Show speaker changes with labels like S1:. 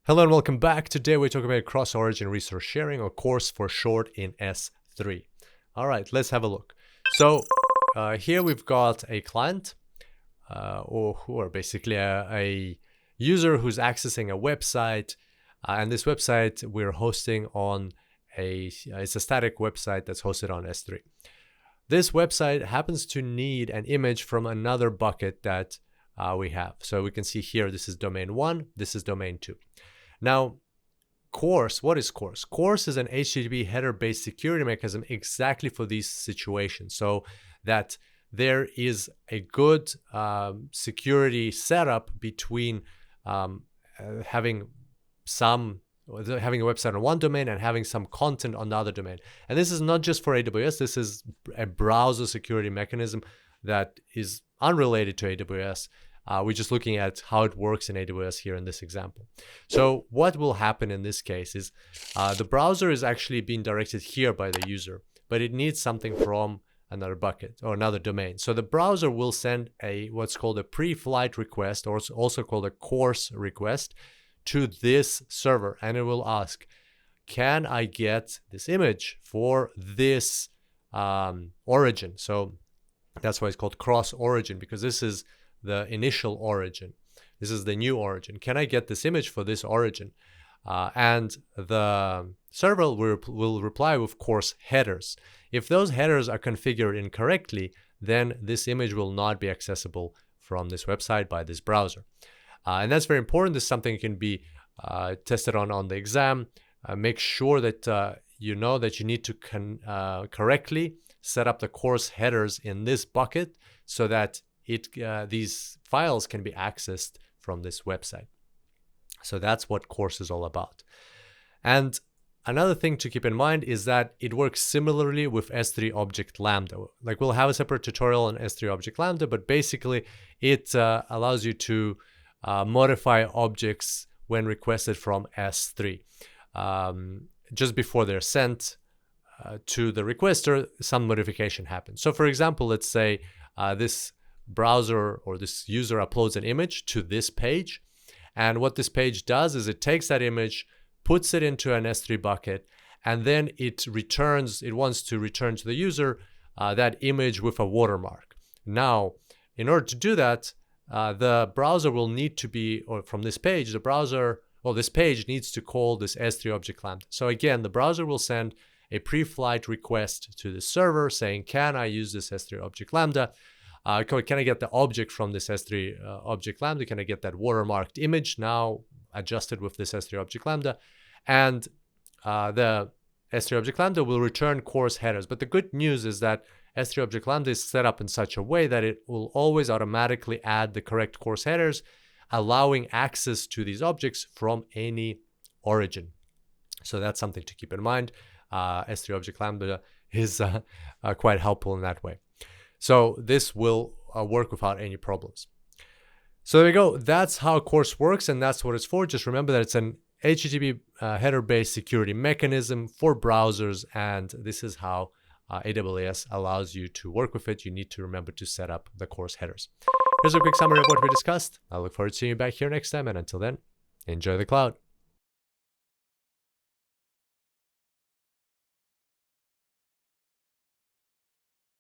S1: Hello and welcome back. Today we're talking about cross-origin resource sharing, or CORS for short, in S3. All right, let's have a look. So here we've got a client or basically a user who's accessing a website, and this website we're hosting on it's a static website that's hosted on S3. This website happens to need an image from another bucket that we have. So we can see here, this is domain 1, this is domain 2. Now, CORS, what is CORS? CORS is an HTTP header-based security mechanism exactly for these situations, so that there is a good security setup between having a website on one domain and having some content on the other domain. And this is not just for AWS, this is a browser security mechanism that is unrelated to AWS. We're just looking at how it works in AWS here in this example. So what will happen in this case is the browser is actually being directed here by the user, but it needs something from another bucket or another domain. So the browser will send what's called a Preflight request, or it's also called a CORS request, to this server, and it will ask, can I get this image for this origin? So that's why it's called cross origin, because this is the initial origin. This is the new origin. Can I get this image for this origin? And the server will reply with CORS headers. If those headers are configured incorrectly, then this image will not be accessible from this website by this browser. And that's very important. This is something that can be tested on the exam. Make sure that you know that you need to correctly set up the CORS headers in this bucket so that these files can be accessed from this website. So that's what CORS is all about. And another thing to keep in mind is that it works similarly with S3 Object Lambda. Like, we'll have a separate tutorial on S3 Object Lambda, but basically it allows you to modify objects when requested from S3. Just before they're sent to the requester, some modification happens. So for example, let's say this browser or this user uploads an image to this page, and what this page does is it takes that image, puts it into an S3 bucket, and then it wants to return to the user that image with a watermark. Now, in order to do that, the browser will need to be, or from this page, this page needs to call this S3 Object Lambda. So again, the browser will send a pre-flight request to the server saying, can I use this S3 Object Lambda? Can I get the object from this S3 Object Lambda? Can I get that watermarked image now adjusted with this S3 Object Lambda? And the S3 Object Lambda will return CORS headers. But the good news is that S3 Object Lambda is set up in such a way that it will always automatically add the correct CORS headers, allowing access to these objects from any origin. So that's something to keep in mind. S3 Object Lambda is quite helpful in that way. So this will work without any problems. So there you go. That's how CORS works, and that's what it's for. Just remember that it's an HTTP header-based security mechanism for browsers, and this is how AWS allows you to work with it. You need to remember to set up the CORS headers. Here's a quick summary of what we discussed. I look forward to seeing you back here next time, and until then, enjoy the cloud.